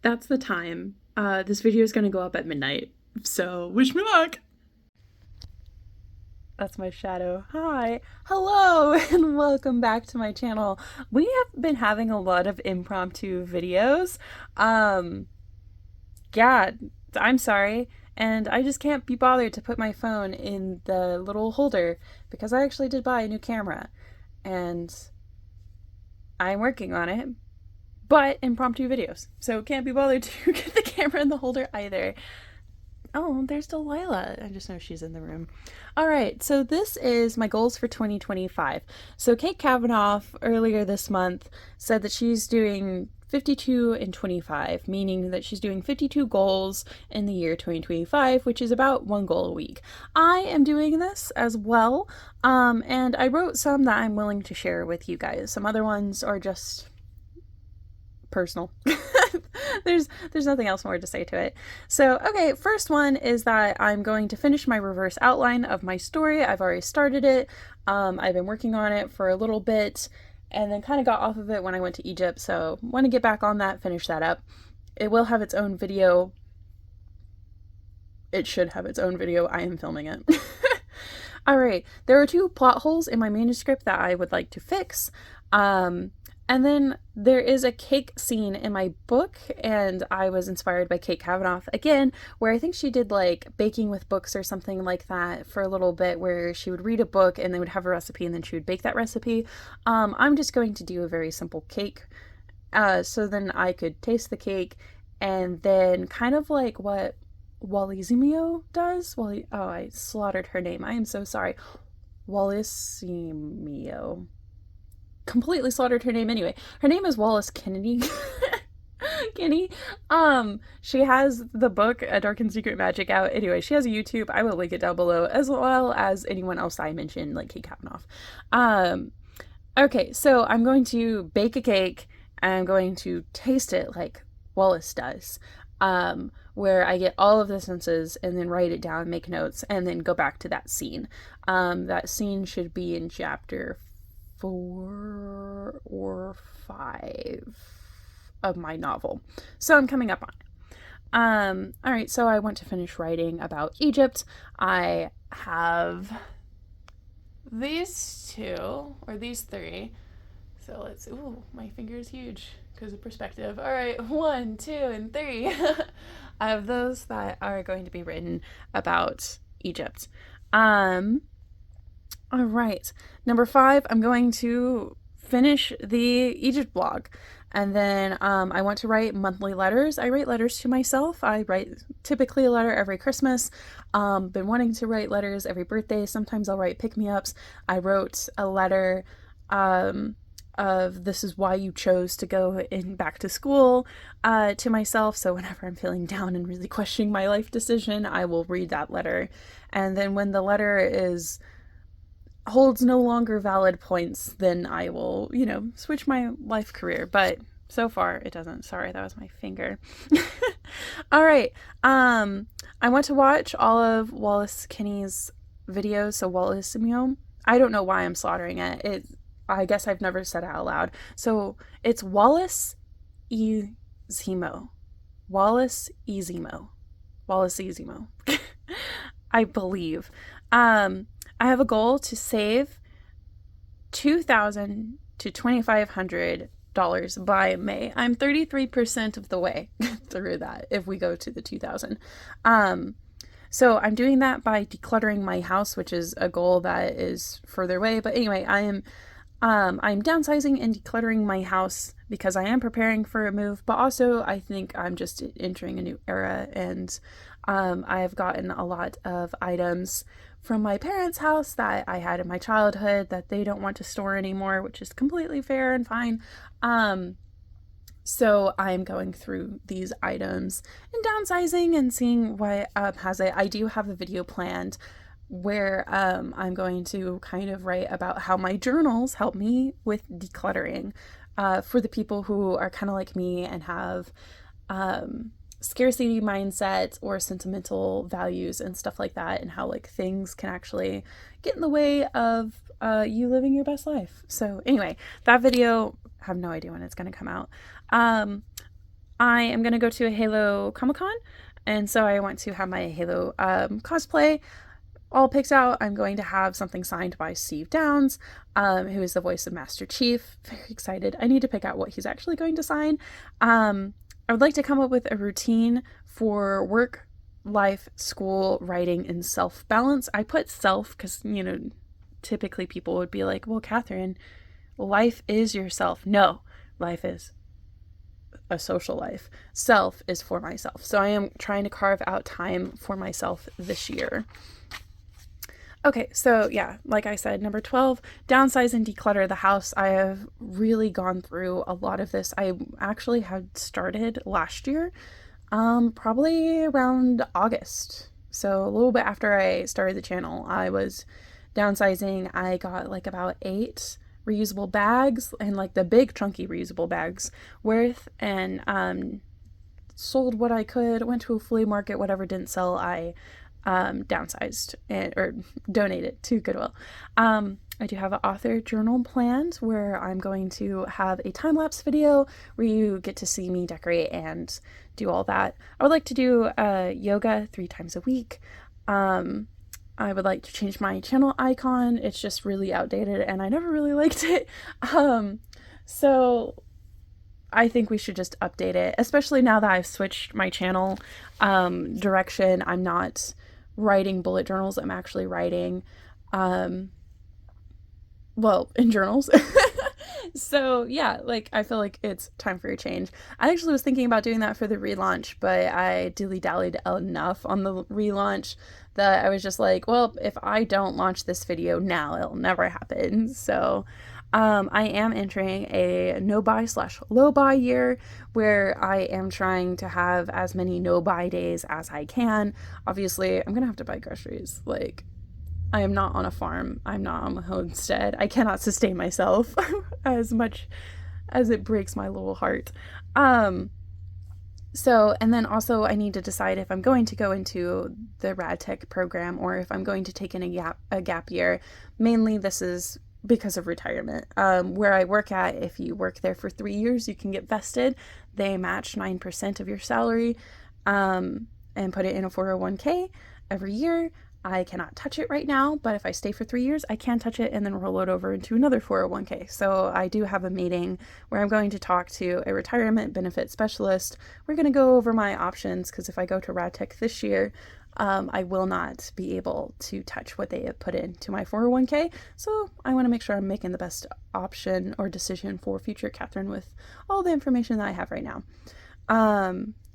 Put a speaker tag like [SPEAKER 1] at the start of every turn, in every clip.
[SPEAKER 1] that's the time. This video is going to go up at midnight, so wish me luck. That's my shadow. Hi. Hello, and welcome back to my channel. We have been having a lot of impromptu videos. Yeah, I'm sorry. And I just can't be bothered to put my phone in the little holder because I actually did buy a new camera. And I'm working on it, but impromptu videos. So can't be bothered to get the camera in the holder either. Oh, there's Delilah. I just know she's in the room. All right, so this is my goals for 2025. So Kate Cavanaugh earlier this month said that she's doing 52 and 25, meaning that she's doing 52 goals in the year 2025, which is about one goal a week. I am doing this as well, and I wrote some that I'm willing to share with you guys. Some other ones are just personal. there's nothing else more to say to it. So, okay, first one is that I'm going to finish my reverse outline of my story. I've already started it. I've been working on it for a little bit and then kind of got off of it when I went to Egypt. So want to get back on that, finish that up. It will have its own video. It should have its own video. I am filming it. All right, there are 2 plot holes in my manuscript that I would like to fix. And then there is a cake scene in my book, and I was inspired by Kate Cavanaugh again, where I think she did like baking with books or something like that for a little bit, where she would read a book and they would have a recipe and then she would bake that recipe. I'm just going to do a very simple cake, so then I could taste the cake and then kind of like what Wallisimo does. Oh, I slaughtered her name. I am so sorry. Wallisimo. Completely slaughtered her name anyway. Her name is Wallace Kennedy. Kenny. She has the book A Dark and Secret Magic out. Anyway, she has a YouTube. I will link it down below, as well as anyone else I mentioned, like Kate Cavanaugh. Okay, so I'm going to bake a cake and I'm going to taste it like Wallace does. Where I get all of the senses and then write it down, make notes, and then go back to that scene. That scene should be in chapter 4 or 5 of my novel. So I'm coming up on it. All right, so I want to finish writing about Egypt. I have these 2, or these 3. So let's, ooh, my finger is huge because of perspective. All right, 1, 2, and 3. I have those that are going to be written about Egypt. All right, number 5, I'm going to finish the Egypt blog. And then I want to write monthly letters. I write letters to myself. I write typically a letter every Christmas. Been wanting to write letters every birthday. Sometimes I'll write pick-me-ups. I wrote a letter of this is why you chose to go back to school to myself. So whenever I'm feeling down and really questioning my life decision, I will read that letter. And then when the letter holds no longer valid points, then I will, switch my life career. But so far it doesn't. Sorry, that was my finger. All right. I want to watch all of Wallace Kinney's videos. So Wallisimo. I don't know why I'm slaughtering it. I guess I've never said it out loud. So it's Wallisimo. Wallisimo. I believe. I have a goal to save $2,000 to $2,500 by May. I'm 33% of the way through that if we go to the 2,000. So I'm doing that by decluttering my house, which is a goal that is further away. But anyway, I'm downsizing and decluttering my house because I am preparing for a move, but also I think I'm just entering a new era, and I've gotten a lot of items from my parents' house that I had in my childhood that they don't want to store anymore, which is completely fair and fine. So I'm going through these items and downsizing and seeing what has it. I do have a video planned where I'm going to kind of write about how my journals help me with decluttering for the people who are kind of like me and have scarcity mindset or sentimental values and stuff like that, and how like things can actually get in the way of you living your best life. So anyway, that video, I have no idea when it's going to come out. I am going to go to a Halo Comic-Con, and so I want to have my Halo cosplay all picked out. I'm going to have something signed by Steve Downes, who is the voice of Master Chief. Very excited. I need to pick out what he's actually going to sign. I would like to come up with a routine for work, life, school, writing, and self-balance. I put self because, typically people would be like, well, Catherine, life is yourself. No, life is a social life. Self is for myself. So I am trying to carve out time for myself this year. Okay, so yeah, like I said, number 12, downsize and declutter the house. I have really gone through a lot of this. I actually had started last year, probably around August. So a little bit after I started the channel, I was downsizing. I got like about 8 reusable bags and like the big chunky reusable bags worth, and sold what I could, went to a flea market, whatever didn't sell, I downsized or donated to Goodwill. I do have an author journal planned where I'm going to have a time-lapse video where you get to see me decorate and do all that. I would like to do yoga 3 times a week. I would like to change my channel icon. It's just really outdated and I never really liked it. So I think we should just update it, especially now that I've switched my channel direction. I'm not writing bullet journals. I'm actually writing, in journals. So yeah, like I feel like it's time for a change. I actually was thinking about doing that for the relaunch, but I dilly-dallied enough on the relaunch that I was just like, well, if I don't launch this video now, it'll never happen. So I am entering a no-buy/low buy year where I am trying to have as many no-buy days as I can. Obviously, I'm gonna have to buy groceries. Like, I am not on a farm. I'm not on a homestead. I cannot sustain myself as much as it breaks my little heart. So, and then also I need to decide if I'm going to go into the Rad Tech program or if I'm going to take in a gap year. Mainly this is because of retirement. Where I work at, if you work there for 3 years, you can get vested. They match 9% of your salary and put it in a 401k every year. I cannot touch it right now, but if I stay for 3 years, I can touch it and then roll it over into another 401k. So I do have a meeting where I'm going to talk to a retirement benefit specialist. We're going to go over my options because if I go to RadTech this year, I will not be able to touch what they have put into my 401k. So I want to make sure I'm making the best option or decision for future Catherine with all the information that I have right now.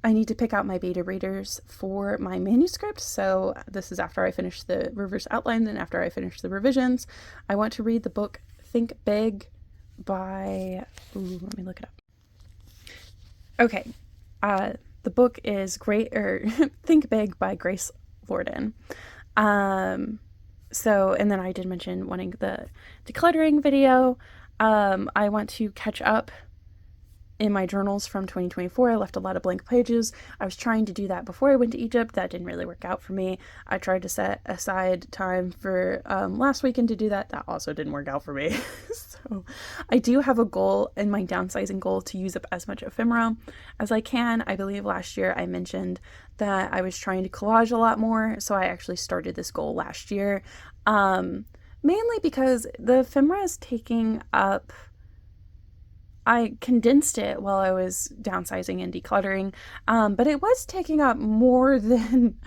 [SPEAKER 1] I need to pick out my beta readers for my manuscript. So this is after I finish the reverse outline and after I finish the revisions. I want to read the book Think Big by, let me look it up. Okay. The book is Think Big by Grace Lorden. So, and then I did mention wanting the decluttering video. I want to catch up in my journals from 2024. I left a lot of blank pages. I was trying to do that before I went to Egypt. That didn't really work out for me. I tried to set aside time for last weekend to do that. That also didn't work out for me. So I do have a goal in my downsizing goal to use up as much ephemera as I can. I believe last year I mentioned that I was trying to collage a lot more. So I actually started this goal last year, mainly because the ephemera is taking up, I condensed it while I was downsizing and decluttering, but it was taking up more than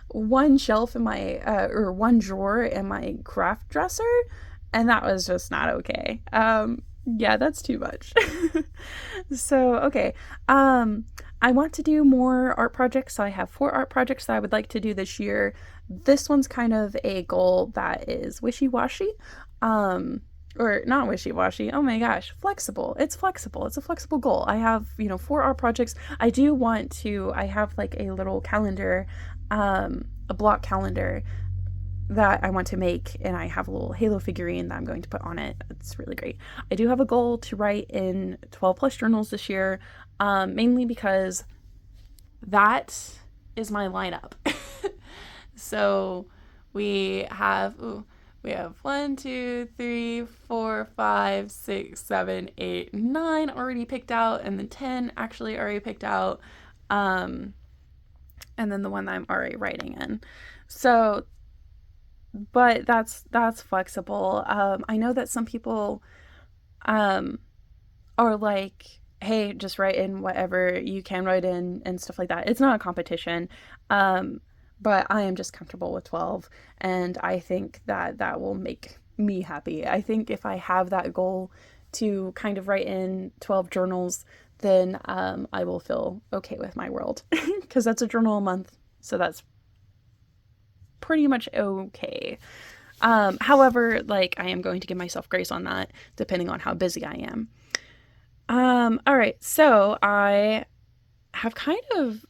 [SPEAKER 1] one shelf in my, or one drawer in my craft dresser, and that was just not okay. Yeah, that's too much. So, okay. I want to do more art projects, so I have 4 art projects that I would like to do this year. This one's kind of a goal that is wishy-washy. Or not wishy-washy, oh my gosh, flexible. It's flexible. It's a flexible goal. I have, 4 art projects. I do want to, I have like a little calendar, a block calendar that I want to make, and I have a little Halo figurine that I'm going to put on it. It's really great. I do have a goal to write in 12 plus journals this year, mainly because that is my lineup. So we have We have 1, 2, 3, 4, 5, 6, 7, 8, 9 already picked out, and then 10 actually already picked out. And then the one that I'm already writing in. So, but that's flexible. I know that some people um, are like, hey, just write in whatever you can write in and stuff like that. It's not a competition. Um, but I am just comfortable with 12, and I think that that will make me happy. I think if I have that goal to kind of write in 12 journals, then I will feel okay with my world because that's a journal a month. So that's pretty much okay. However, like I am going to give myself grace on that depending on how busy I am. All right, so I have kind of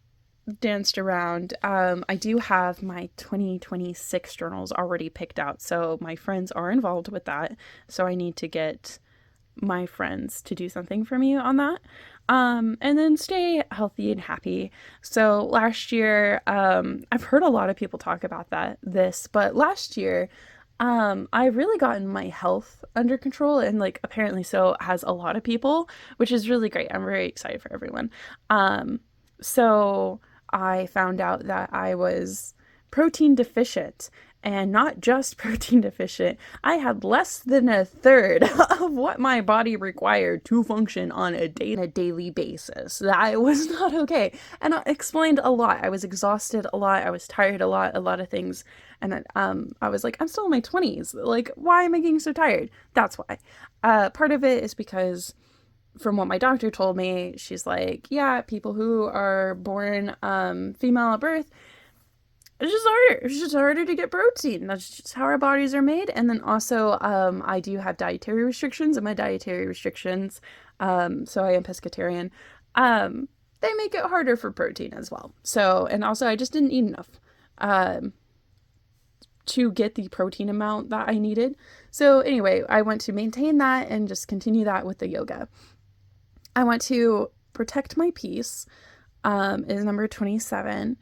[SPEAKER 1] danced around. I do have my 2026 journals already picked out, so my friends are involved with that. So I need to get my friends to do something for me on that. And then stay healthy and happy. So last year, I've heard a lot of people talk about but last year, I really gotten my health under control, and like apparently so has a lot of people, which is really great. I'm very excited for everyone. So I found out that I was protein deficient, and not just protein deficient. I had less than a third of what my body required to function on a daily basis. That was not okay. And I explained a lot. I was exhausted a lot. I was tired a lot of things. And I was like, I'm still in my 20s. Like, why am I getting so tired? That's why. Part of it is because from what my doctor told me, she's like, yeah, people who are born female at birth, it's just harder. It's just harder to get protein. That's just how our bodies are made. And then also, I do have dietary restrictions, and my dietary restrictions, so I am pescatarian, they make it harder for protein as well. So, and also, I just didn't eat enough to get the protein amount that I needed. So, anyway, I want to maintain that and just continue that with the yoga. I want to protect my peace, is number 27.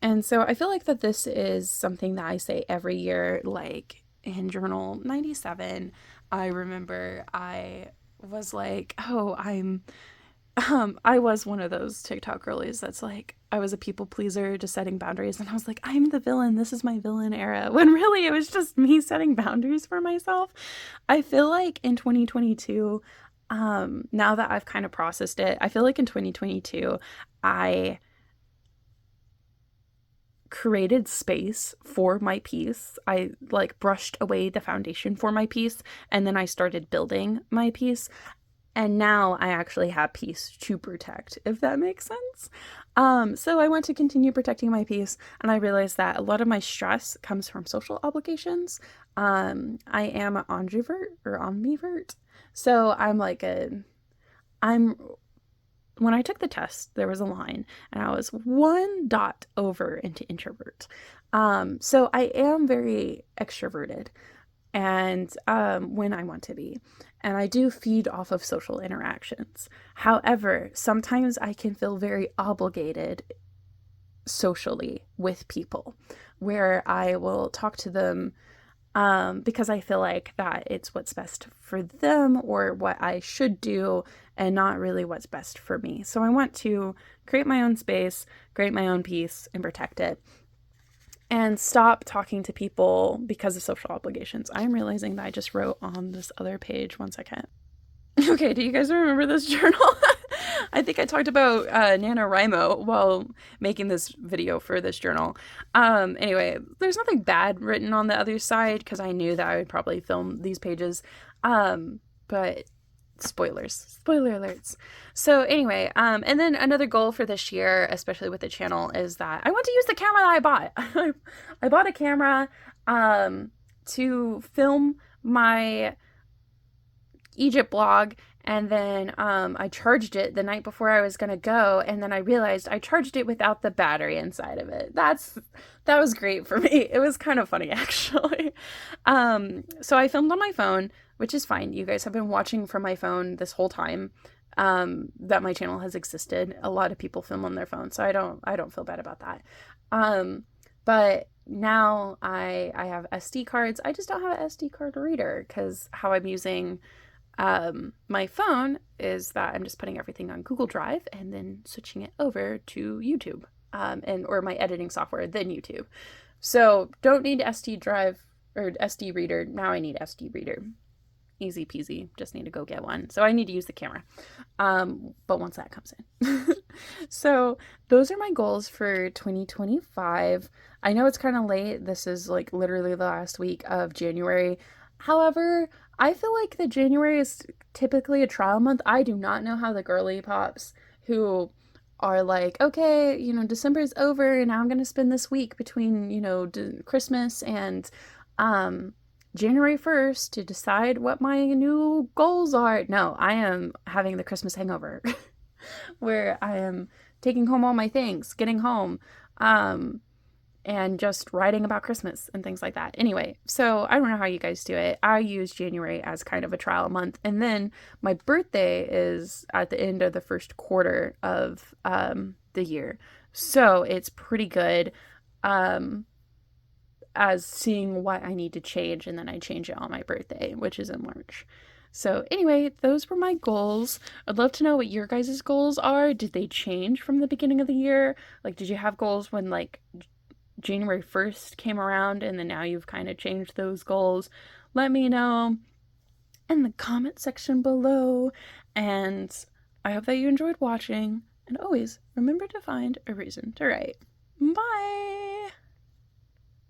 [SPEAKER 1] And so I feel like that this is something that I say every year, like in journal 97. I remember I was like, oh, I was one of those TikTok girlies that's like, I was a people pleaser, just setting boundaries. And I was like, I'm the villain. This is my villain era. When really it was just me setting boundaries for myself. I feel like in 2022, now that I've kind of processed it, I feel like in 2022, I created space for my peace. I like brushed away the foundation for my peace, and then I started building my peace. And now I actually have peace to protect, if that makes sense. So I want to continue protecting my peace, and I realized that a lot of my stress comes from social obligations. I am an ambivert. So I'm when I took the test, there was a line, and I was one dot over into introvert. So I am very extroverted, and when I want to be. And I do feed off of social interactions. However, sometimes I can feel very obligated socially with people, where I will talk to them because I feel like that it's what's best for them or what I should do, and not really what's best for me. So I want to create my own space, create my own peace, and protect it, and stop talking to people because of social obligations. I'm realizing that I just wrote on this other page. 1 second. Okay, do you guys remember this journal? I think I talked about NaNoWriMo while making this video for this journal. Anyway, there's nothing bad written on the other side because I knew that I would probably film these pages. But spoiler alerts. So anyway, and then another goal for this year, especially with the channel, is that I want to use the camera that I bought. I bought a camera to film my Egypt blog, and then I charged it the night before I was gonna go, and then I realized I charged it without the battery inside of it. That was great for me. It was kind of funny, actually. So I filmed on my phone, which is fine. You guys have been watching from my phone this whole time that my channel has existed. A lot of people film on their phone, so I don't feel bad about that. But now I have SD cards. I just don't have an SD card reader because how I'm using my phone is that I'm just putting everything on Google Drive and then switching it over to YouTube, and or my editing software, then YouTube. So don't need SD drive or SD reader. Now I need SD reader. Easy peasy. Just need to go get one. So I need to use the camera. But once that comes in. So those are my goals for 2025. I know it's kind of late. This is like literally the last week of January. However, I feel like the January is typically a trial month. I do not know how the girly pops who are like, okay, December is over and now I'm going to spend this week between, Christmas and um January 1st to decide what my new goals are. No, I am having the Christmas hangover where I am taking home all my things, getting home, um, and just writing about Christmas and things like that. Anyway, so I don't know how you guys do it. I use January as kind of a trial month. And then my birthday is at the end of the first quarter of the year. So it's pretty good. As seeing what I need to change, and then I change it on my birthday, which is in March. So anyway, those were my goals. I'd love to know what your guys' goals are. Did they change from the beginning of the year? Like, did you have goals when like January 1st came around and then now you've kind of changed those goals? Let me know in the comment section below. And I hope that you enjoyed watching. And always remember to find a reason to write. Bye!